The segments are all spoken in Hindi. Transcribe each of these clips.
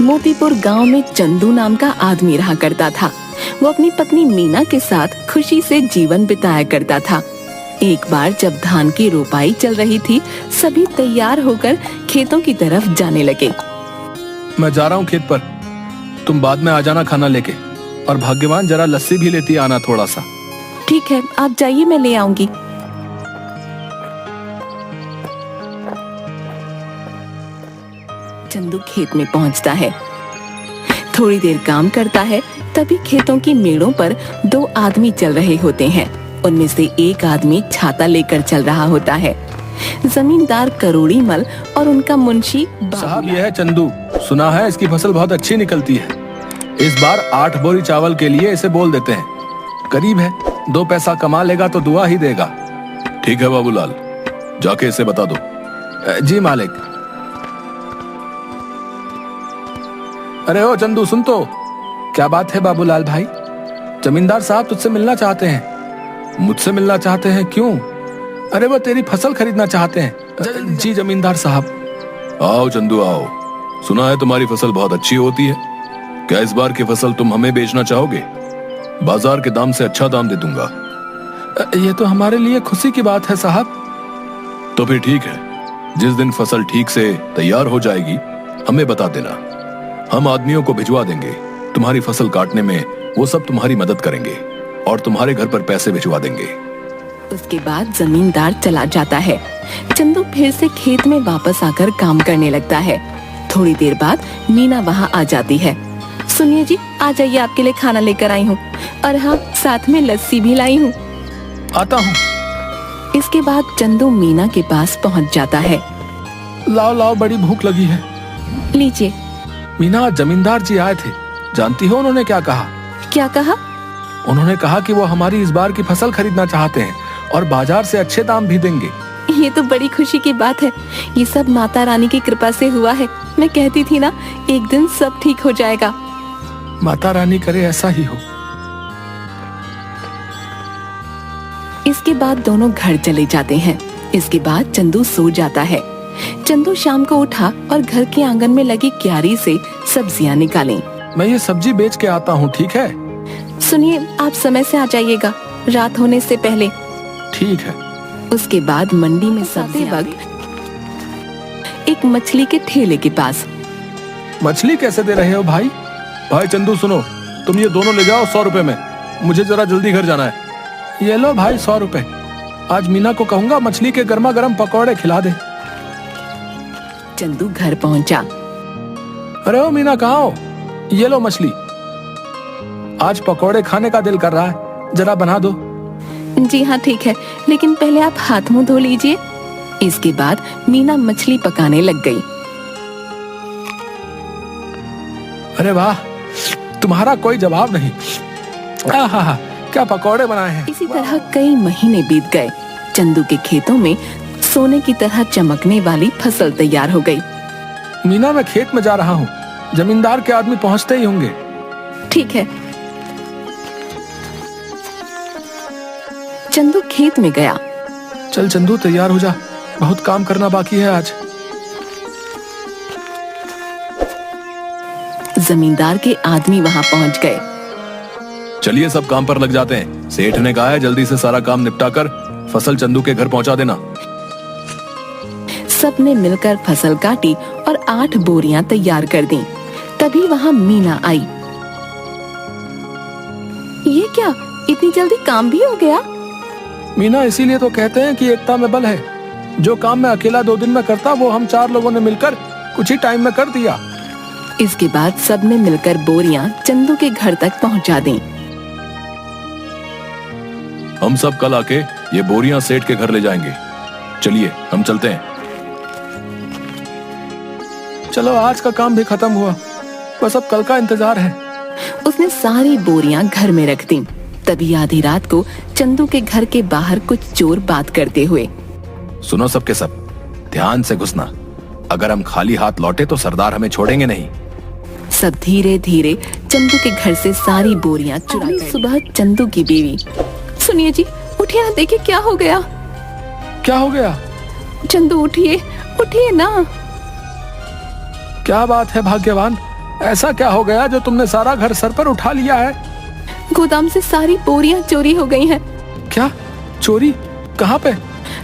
मोतीपुर गांव में चंदू नाम का आदमी रहा करता था। वो अपनी पत्नी मीना के साथ खुशी से जीवन बिताया करता था। एक बार जब धान की रोपाई चल रही थी, सभी तैयार होकर खेतों की तरफ जाने लगे। मैं जा रहा हूँ खेत पर, तुम बाद में आ जाना खाना लेके, और भाग्यवान जरा लस्सी भी लेती आना थोड़ा सा। ठीक है, आप जाइए, मैं ले आऊंगी। चंदू खेत में पहुंचता है, थोड़ी देर काम करता है, तभी खेतों की मेड़ों पर दो आदमी चल रहे होते हैं। उनमें से एक आदमी छाता लेकर चल रहा होता है। जमींदार करोड़ी मल और उनका मुंशी साहब, यह है चंदू, सुना है इसकी फसल बहुत अच्छी निकलती है। इस बार 8 बोरी चावल के लिए इसे बोल देते हैं। करीब है, 2 पैसा कमा लेगा तो दुआ ही देगा। ठीक है बाबूलाल, जाके इसे बता दो। जी मालिक। अरे ओ चंदू, सुन तो। क्या बात है बाबूलाल भाई? जमींदार साहब तुझसे मिलना चाहते हैं। मुझसे मिलना चाहते हैं? क्यों? अरे वो तेरी फसल खरीदना चाहते हैं। जी जमींदार साहब। आओ चंदू आओ, सुना है तुम्हारी फसल बहुत अच्छी होती है। क्या इस बार की फसल तुम हमें बेचना चाहोगे? बाजार के दाम से अच्छा दाम दे दूंगा। ये तो हमारे लिए खुशी की बात है साहब। तो फिर ठीक है, जिस दिन फसल ठीक से तैयार हो जाएगी हमें बता देना, हम आदमियों को भिजवा देंगे। तुम्हारी फसल काटने में वो सब तुम्हारी मदद करेंगे और तुम्हारे घर पर पैसे भिजवा देंगे। उसके बाद जमींदार चला जाता है। चंदू फिर से खेत में वापस आकर काम करने लगता है। थोड़ी देर बाद मीना वहाँ आ जाती है। सुनिए जी, आ जाइए, आपके लिए खाना लेकर आई हूँ, और हाँ, साथ में लस्सी भी लाई हूँ। आता हूँ। इसके बाद चंदू मीना के पास पहुँच जाता है। लाओ लाओ, बड़ी भूख लगी है। लीजिए। मीना, जमींदार जी आए थे, जानती हो उन्होंने क्या कहा? क्या कहा? उन्होंने कहा कि वो हमारी इस बार की फसल खरीदना चाहते हैं और बाजार से अच्छे दाम भी देंगे। ये तो बड़ी खुशी की बात है। ये सब माता रानी की कृपा से हुआ है। मैं कहती थी ना, एक दिन सब ठीक हो जाएगा। माता रानी करे ऐसा ही हो। इसके बाद दोनों घर चले जाते हैं। इसके बाद चंदू सो जाता है। चंदू शाम को उठा और घर के आंगन में लगी क्यारी से सब्जियां निकाली। मैं ये सब्जी बेच के आता हूँ, ठीक है? सुनिए, आप समय से आ जाइएगा, रात होने से पहले। ठीक है। उसके बाद मंडी में जाते वक्त एक मछली के ठेले के पास। मछली कैसे दे रहे हो भाई? भाई चंदू सुनो, तुम ये दोनों ले जाओ 100 रुपए में, मुझे जरा जल्दी घर जाना है। ये लो भाई 100 रुपए। आज मीना को कहूंगा मछली के गर्मा गर्म पकौड़े खिला दे। चंदू घर पहुंचा। अरे ओ मीना, कहाँ हो? ये लो मछली। आज पकौड़े खाने का दिल कर रहा है, जरा बना दो। जी हाँ ठीक है, लेकिन पहले आप हाथ मुंह धो लीजिए। इसके बाद मीना मछली पकाने लग गई। अरे वाह, तुम्हारा कोई जवाब नहीं। आहा, क्या पकौड़े बनाए हैं। इसी तरह कई महीने बीत गए। चंदू के खेतों में सोने की तरह चमकने वाली फसल तैयार हो गई। मीना, मैं खेत में जा रहा हूँ, जमींदार के आदमी पहुँचते ही होंगे। ठीक है। चंदू खेत में गया। चल चंदू, तैयार हो जा, बहुत काम करना बाकी है आज। जमींदार के आदमी वहाँ पहुँच गए। चलिए सब काम पर लग जाते हैं। सेठ ने कहा है जल्दी से सारा काम निपटा कर फसल चंदू के घर पहुंचा देना। सबने मिलकर फसल काटी और 8 बोरियां तैयार कर दी। तभी वहाँ मीना आई। ये क्या, इतनी जल्दी काम भी हो गया? मीना, इसीलिए तो कहते हैं कि एकता में बल है। जो काम मैं अकेला 2 दिन में करता, वो हम 4 लोगों ने मिलकर कुछ ही टाइम में कर दिया। इसके बाद सबने मिलकर बोरियां चंदू के घर तक पहुंचा दी। हम सब कल आके ये बोरियां सेठ के घर ले जाएंगे। चलिए हम चलते हैं। चलो, आज का काम भी खत्म हुआ, बस अब कल का इंतजार है। उसने सारी बोरियां घर में रख दी। तभी आधी रात को चंदू के घर के बाहर कुछ चोर बात करते हुए। सुनो सबके सब, ध्यान से घुसना। अगर हम खाली हाथ लौटे तो सरदार हमें छोड़ेंगे नहीं। सब धीरे धीरे चंदू के घर से सारी बोरियां चुरा कर। सुबह चंदू की बीवी, सुनिए जी, उठिए ना, देखिए क्या हो गया। क्या हो गया? चंदू उठिए, उठिए ना। क्या बात है भाग्यवान, ऐसा क्या हो गया जो तुमने सारा घर सर पर उठा लिया है? गोदाम से सारी बोरियां चोरी हो गई हैं। क्या? चोरी? कहाँ पे?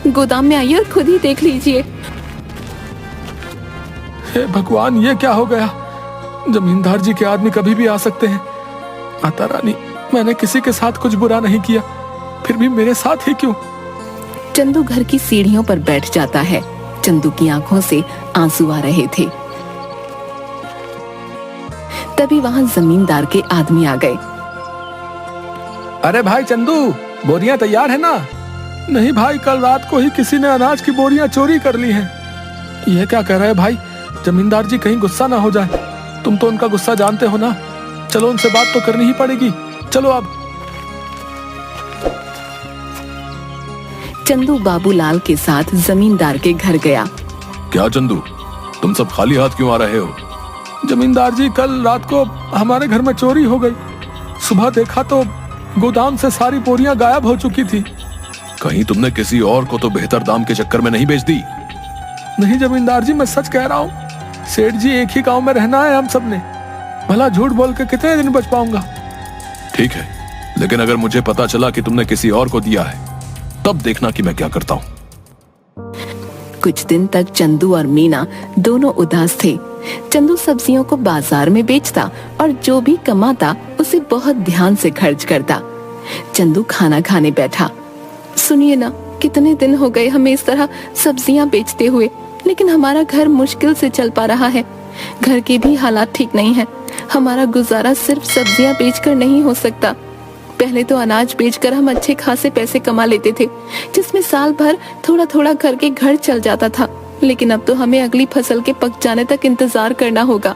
गोदाम में आइए और खुद ही देख लीजिए। हे भगवान, ये क्या हो गया? जमींदार जी के आदमी कभी भी आ सकते हैं। माता रानी, मैंने किसी के साथ कुछ बुरा नहीं किया, फिर भी मेरे साथ ही क्यों? चंदू घर की सीढ़ियों पर बैठ जाता है। चंदू की आंखों से आंसू आ रहे थे। तभी वहां जमींदार के आदमी आ गए। अरे भाई चंदू, बोरियां तैयार है ना? नहीं भाई, कल रात को ही किसी ने अनाज की बोरियां चोरी कर ली हैं। ये क्या कह रहे हैं भाई? जमींदार जी कहीं गुस्सा ना हो जाए। तुम तो उनका गुस्सा जानते हो ना। चलो उनसे बात तो करनी ही पड़ेगी। चलो अब। चंदू बाबूलाल के साथ जमींदार के घर गया। क्या चंदू, तुम सब खाली हाथ क्यों आ रहे हो? जमींदार जी, कल रात को हमारे घर में चोरी हो गई। सुबह देखा तो गोदाम से सारी बोरियां गायब हो चुकी थी। कहीं तुमने किसी और को तो बेहतर दाम के चक्कर में नहीं बेच दी? नहीं जमींदार जी, मैं सच कह रहा हूँ। सेठ जी, एक ही गांव में रहना है हम सब ने। भला झूठ बोल के कितने दिन बच पाऊंगा? ठीक है, लेकिन अगर मुझे पता चला कि तुमने किसी और को दिया है, तब देखना कि मैं क्या करता हूँ। कुछ दिन तक चंदू और मीना दोनों उदास थे। चंदू सब्जियों को बाजार में बेचता और जो भी कमाता उसे बहुत ध्यान से खर्च करता। चंदू खाना खाने बैठा। सुनिए ना, कितने दिन हो गए हमें इस तरह सब्जियां बेचते हुए, लेकिन हमारा घर मुश्किल से चल पा रहा है। घर के भी हालात ठीक नहीं है। हमारा गुजारा सिर्फ सब्जियां बेचकर नहीं हो सकता। पहले तो अनाज बेचकर हम अच्छे खासे पैसे कमा लेते थे, जिसमें साल भर थोड़ा थोड़ा करके घर चल जाता था। लेकिन अब तो हमें अगली फसल के पक जाने तक इंतजार करना होगा।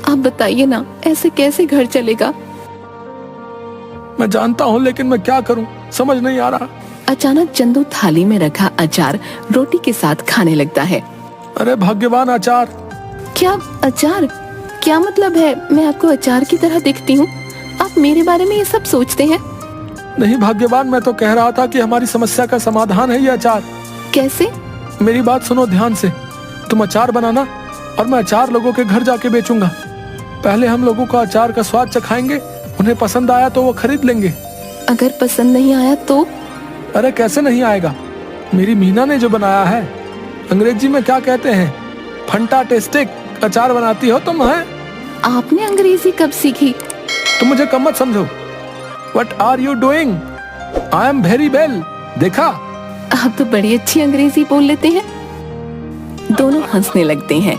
आप बताइए ना, ऐसे कैसे घर चलेगा? मैं जानता हूँ, लेकिन मैं क्या करूँ, समझ नहीं आ रहा। अचानक चंदू थाली में रखा अचार रोटी के साथ खाने लगता है। अरे भाग्यवान अचार! क्या अचार? क्या मतलब है? मैं आपको अचार की तरह दिखती हूँ? आप मेरे बारे में ये सब सोचते हैं? नहीं भाग्यवान, मैं तो कह रहा था कि हमारी समस्या का समाधान है ये अचार। कैसे? मेरी बात सुनो ध्यान से। तुम अचार बनाना और मैं अचार लोगों के घर जाके बेचूंगा। पहले हम लोगों को अचार का स्वाद चखाएंगे, उन्हें पसंद आया तो वो खरीद लेंगे। अगर पसंद नहीं आया तो? अरे कैसे नहीं आएगा? मेरी मीना ने जो बनाया है, अंग्रेजी में क्या कहते हैं, फंटास्टिक अचार बनाती हो तुम। है आपने अंग्रेजी कब सीखी? तुम मुझे कम मत समझो। What are you doing? I am very well। देखा? आप तो बड़ी अच्छी अंग्रेजी बोल लेते हैं। दोनों हंसने लगते हैं।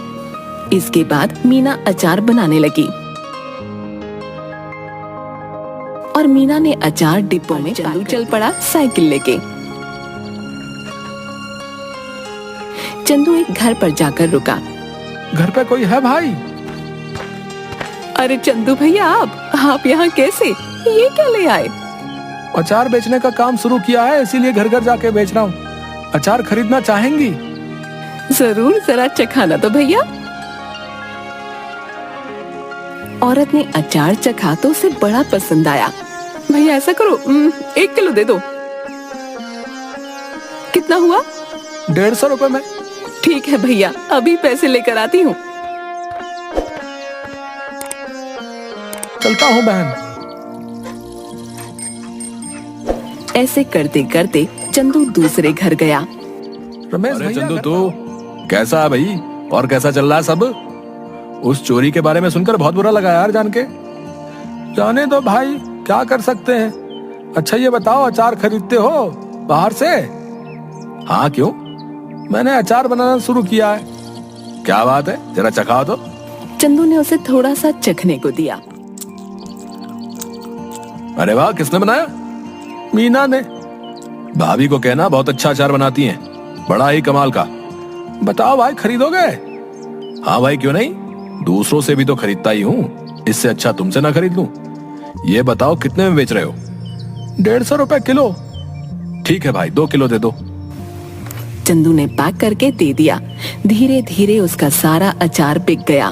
इसके बाद मीना अचार बनाने लगी और मीना ने अचार डिब्बों में चंदू चल पड़ा साइकिल लेके। चंदू एक घर पर जाकर रुका। घर पे कोई है भाई? अरे चंदू भैया, आप यहाँ कैसे? ये क्या ले आए? अचार बेचने का काम शुरू किया है, इसीलिए घर घर जाके बेच रहा हूँ। अचार खरीदना चाहेंगी? जरूर, जरा चखाना तो भैया। औरत ने अचार चखा तो उसे बड़ा पसंद आया। भैया ऐसा करो, 1 किलो दे दो। कितना हुआ? 150 रुपए में। ठीक है भैया, अभी पैसे लेकर आती हूँ। चलता हूँ बहन। ऐसे करते करते चंदू दूसरे घर गया। रमेश अरे भैया चंदू, घर तो कैसा है भाई? और कैसा चल रहा है सब? उस चोरी के बारे में सुनकर बहुत बुरा लगा यार जान के। जाने दो भाई, क्या कर सकते हैं। अच्छा ये बताओ, अचार खरीदते हो बाहर से? हाँ, क्यों? मैंने अचार बनाना शुरू किया है। क्या बात है, जरा चखाओ तो। चंदू ने उसे थोड़ा सा चखने को दिया। अरे वाह, किसने बनाया? मीना ने। भाभी को कहना बहुत अच्छा अचार बनाती हैं, बड़ा ही कमाल का। बताओ भाई, खरीदोगे? हाँ भाई, क्यों नहीं, दूसरों से भी तो खरीदता ही हूँ, इससे अच्छा तुमसे ना खरीद लूं। ये बताओ कितने में बेच रहे हो? 150 रुपए किलो। ठीक है भाई, 2 किलो दे दो। चंदू ने पैक करके दे दिया। धीरे धीरे उसका सारा अचार बिक गया।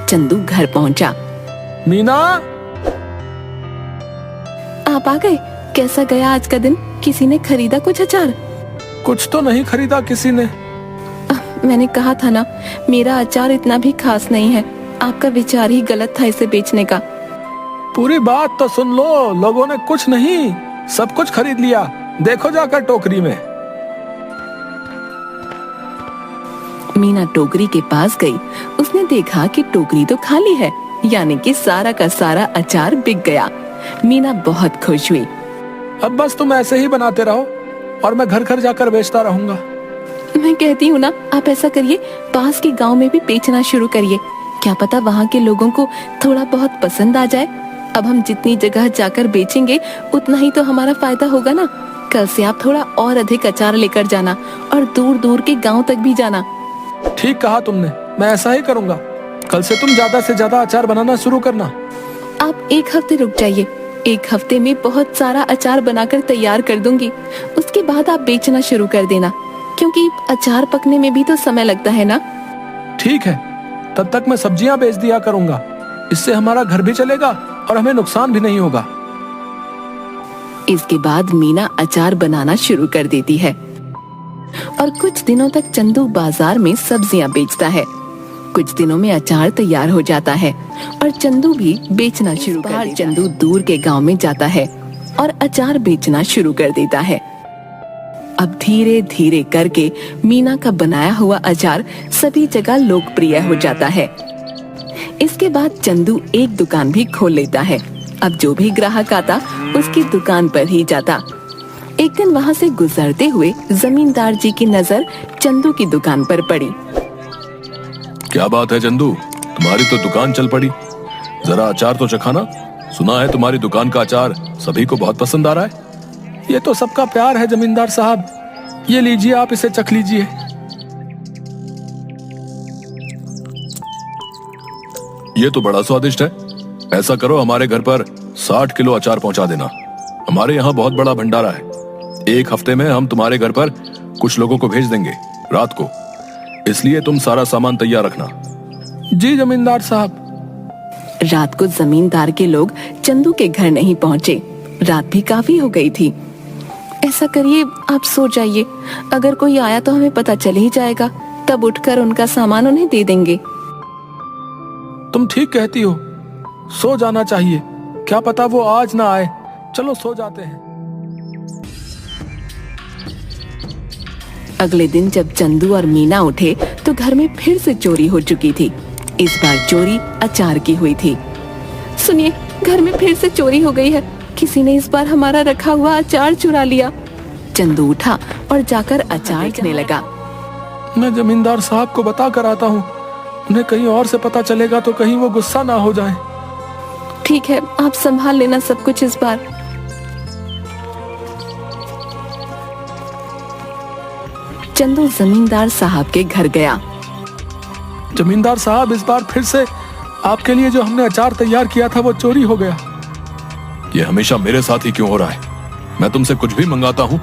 चंदू घर पहुंचा। मीना, आप आ गए? कैसा गया आज का दिन? किसी ने खरीदा कुछ अचार? कुछ तो नहीं खरीदा किसी ने। मैंने कहा था ना, मेरा अचार इतना भी खास नहीं है। आपका विचार ही गलत था इसे बेचने का। पूरी बात तो सुन लो, लोगों ने कुछ नहीं सब कुछ खरीद लिया। देखो जाकर टोकरी में। मीना टोकरी के पास गई। उसने देखा कि टोकरी तो खाली है, यानी कि सारा का सारा अचार बिक गया। मीना बहुत खुश हुई। अब बस तुम ऐसे ही बनाते रहो और मैं घर घर जाकर बेचता रहूंगा। मैं कहती हूँ ना, आप ऐसा करिए, पास के गांव में भी बेचना शुरू करिए। क्या पता वहाँ के लोगों को थोड़ा बहुत पसंद आ जाए। अब हम जितनी जगह जाकर बेचेंगे उतना ही तो हमारा फायदा होगा ना। कल से आप थोड़ा और अधिक अचार लेकर जाना और दूर दूर के गांव तक भी जाना। ठीक कहा तुमने, मैं ऐसा ही करूंगा। कल से तुम ज्यादा से ज्यादा अचार बनाना शुरू करना। आप 1 हफ्ते रुक जाइए। 1 हफ्ते में बहुत सारा अचार बनाकर तैयार कर दूंगी। उसके बाद आप बेचना शुरू कर देना, क्योंकि अचार पकने में भी तो समय लगता है ना। ठीक है, तब तक मैं सब्जियां बेच दिया करूंगा। इससे हमारा घर भी चलेगा और हमें नुकसान भी नहीं होगा। इसके बाद मीना अचार बनाना शुरू कर देती है और कुछ दिनों तक चंदू बाजार में सब्जियां बेचता है। कुछ दिनों में अचार तैयार हो जाता है और चंदू भी बेचना शुरू कर देता है। चंदू दूर के गांव में जाता है और अचार बेचना शुरू कर देता है। अब धीरे धीरे करके मीना का बनाया हुआ अचार सभी जगह लोकप्रिय हो जाता है। इसके बाद चंदू एक दुकान भी खोल लेता है। अब जो भी ग्राहक आता उसकी दुकान पर ही जाता। एक दिन वहाँ से गुजरते हुए जमींदार जी की नजर चंदू की दुकान पर पड़ी। क्या बात है चंदू, तुम्हारी तो दुकान चल पड़ी। जरा अचार तो चखाना। सुना है तुम्हारी दुकान का अचार सभी को बहुत पसंद आ रहा है। ये तो सबका प्यार है जमींदार साहब। ये लीजिए, आप इसे चख लीजिए। ये तो बड़ा स्वादिष्ट है। ऐसा करो, हमारे घर पर 60 किलो अचार पहुंचा देना। हमारे यहाँ बहुत बड़ा भंडारा है। 1 हफ्ते में हम तुम्हारे घर पर कुछ लोगों को भेज देंगे रात को, इसलिए तुम सारा सामान तैयार रखना। जी जमींदार साहब। रात को जमींदार के लोग चंदू के घर नहीं पहुँचे। रात भी काफी हो गई थी। ऐसा करिए, आप सो जाइए। अगर कोई आया तो हमें पता चल ही जाएगा, तब उठकर उनका सामान उन्हें दे देंगे। तुम ठीक कहती हो, सो जाना चाहिए। क्या पता वो आज ना आए। चलो सो जाते हैं। अगले दिन जब चंदू और मीना उठे तो घर में फिर से चोरी हो चुकी थी। इस बार चोरी अचार की हुई थी। सुनिए, घर में फिर से चोरी हो गई है। किसी ने इस बार हमारा रखा हुआ अचार चुरा लिया। चंदू उठा और जाकर अचार देखने लगा। मैं जमींदार साहब को बता कर आता हूँ। उन्हें कहीं और से पता चलेगा तो कहीं वो गुस्सा ना हो जाए। ठीक है, आप संभाल लेना सब कुछ इस बार। चंदू जमींदार साहब के घर गया। जमींदार साहब, इस बार फिर से आपके लिए जो हमने अचार तैयार किया था वो चोरी हो गया। ये हमेशा मेरे साथ ही क्यों हो रहा है? मैं तुमसे कुछ भी मंगाता हूँ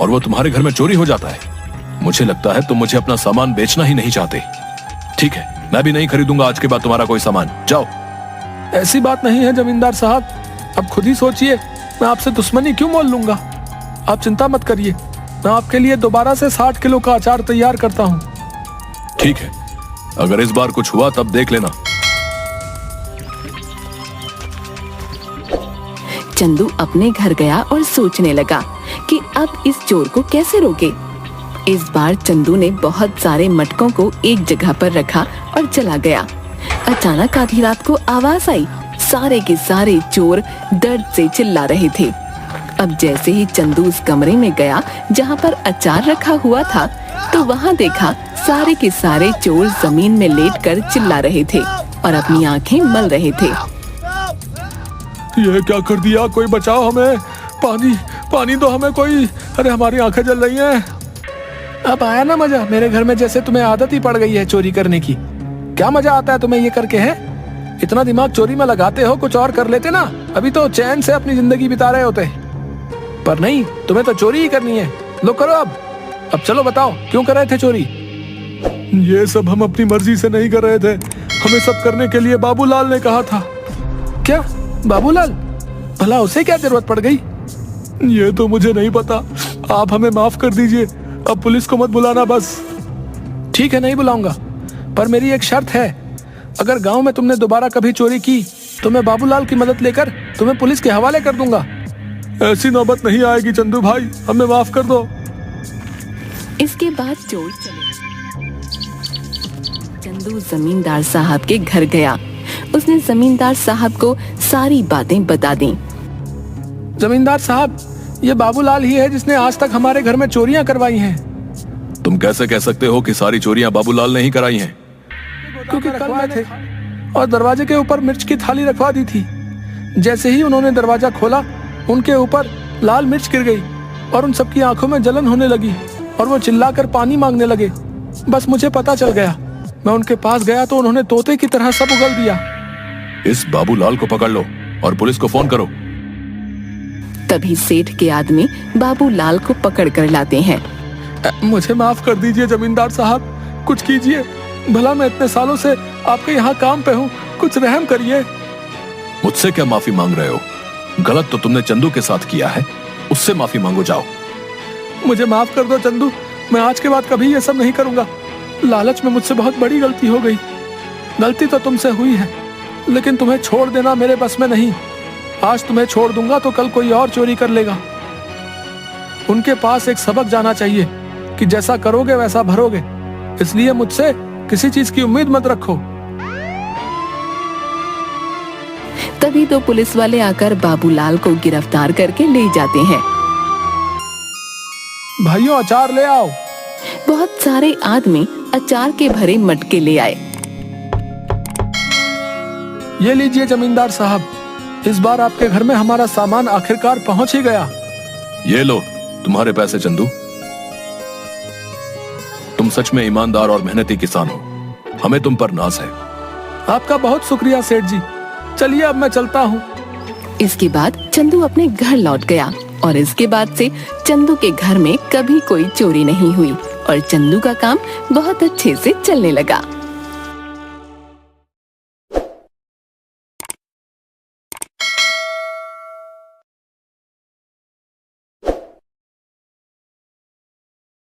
और वो तुम्हारे घर में चोरी हो जाता है। मुझे लगता है तुम मुझे अपना सामान बेचना ही नहीं चाहते। ठीक है, मैं भी नहीं खरीदूंगा आज के बाद तुम्हारा कोई सामान। जाओ। ऐसी बात नहीं है जमींदार साहब, अब खुद ही सोचिए, मैं आपसे दुश्मनी क्यों मोल लूंगा। आप चिंता मत करिए, मैं आपके लिए दोबारा से 60 किलो का अचार तैयार करता हूँ। ठीक है, अगर इस बार कुछ हुआ तब देख लेना। चंदू अपने घर गया और सोचने लगा कि अब इस चोर को कैसे रोके। इस बार चंदू ने बहुत सारे मटकों को एक जगह पर रखा और चला गया। अचानक आधी रात को आवाज आई। सारे के सारे चोर दर्द से चिल्ला रहे थे। अब जैसे ही चंदू उस कमरे में गया जहाँ पर अचार रखा हुआ था, तो वहाँ देखा सारे के सारे चोर जमीन में लेटकर चिल्ला रहे थे और अपनी आंखें मल रहे थे। ये क्या कर दिया? कोई बचाओ हमें। पानी दो हमें कोई। अरे हमारी आंखें जल रही हैं। अब आया ना मजा? मेरे घर में जैसे तुम्हें आदत ही पड़ गई है चोरी करने की। क्या मजा आता है तुम्हें ये करके? है इतना दिमाग चोरी में लगाते हो, कुछ और कर लेते ना, अभी तो चैन से अपनी जिंदगी बिता रहे होते। पर नहीं, तुम्हें तो चोरी ही करनी है। लो करो अब चलो बताओ, क्यों कर रहे थे चोरी? ये सब हम अपनी मर्जी से नहीं कर रहे थे। हमें सब करने के लिए बाबूलाल ने कहा था। क्या बाबूलाल? भला उसे क्या जरूरत पड़ गई? ये तो मुझे नहीं पता। आप हमें माफ कर दीजिए। अब पुलिस को मत बुलाना बस। ठीक है, नहीं बुलाऊंगा, पर मेरी एक शर्त है। अगर गांव में तुमने दोबारा कभी चोरी की तो मैं बाबूलाल की मदद लेकर तुम्हें पुलिस के हवाले कर दूंगा। ऐसी नौबत नहीं आएगी चंदू भाई, हमें माफ कर दो। इसके बाद चोर चले। चंदू जमींदार साहब के घर गया। उसने जमींदार साहब को सारी बातें बता दी। जमींदार साहब, ये बाबूलाल ही है जिसने आज तक हमारे घर में चोरियां करवाई हैं। तुम कैसे कह सकते हो कि सारी चोरियां बाबूलाल ने ही कराई हैं? क्योंकि कल में थे और दरवाजे के ऊपर मिर्च की थाली रखवा दी थी। जैसे ही उन्होंने दरवाजा खोला, उनके ऊपर लाल मिर्च गिर गई और उन सबकी आंखों में जलन होने लगी और वो चिल्लाकर पानी मांगने लगे। बस मुझे पता चल गया। मैं उनके पास गया तो उन्होंने तोते की तरह सब उगल दिया। इस बाबूलाल को पकड़ लो और पुलिस को फोन करो। तभी सेठ के आदमी बाबूलाल को पकड़ कर लाते हैं। मुझे माफ कर दीजिए जमींदार साहब, कुछ कीजिए। भला मैं इतने सालों से आपके यहाँ काम पे हूँ, कुछ रहम करिए। मुझसे क्या माफी मांग रहे हो? गलत तो तुमने चंदू के साथ किया है, उससे माफी मांगो जाओ। मुझे माफ कर दो चंदू, मैं आज के बाद कभी ये सब नहीं करूंगा। लालच में मुझसे बहुत बड़ी गलती हो गई। गलती तो तुमसे हुई है, लेकिन तुम्हें छोड़ देना मेरे बस में नहीं। आज तुम्हें छोड़ दूंगा तो कल कोई और चोरी कर लेगा। उनके पास एक सबक जाना चाहिए कि जैसा करोगे वैसा भरोगे। इसलिए मुझसे किसी चीज की उम्मीद मत रखो। तभी तो पुलिस वाले आकर बाबूलाल को गिरफ्तार करके ले जाते हैं। भाइयों, अचार ले आओ। बहुत सारे आदमी अचार के भरे मटके ले आए। ये लीजिए जमींदार साहब, इस बार आपके घर में हमारा सामान आखिरकार पहुंच ही गया। ये लो तुम्हारे पैसे चंदू। तुम सच में ईमानदार और मेहनती किसान हो, हमें तुम पर नाज है। आपका बहुत शुक्रिया सेठ जी। चलिए अब मैं चलता हूँ। इसके बाद चंदू अपने घर लौट गया और इसके बाद से चंदू के घर में कभी कोई चोरी नहीं हुई और चंदू का काम बहुत अच्छे से चलने लगा।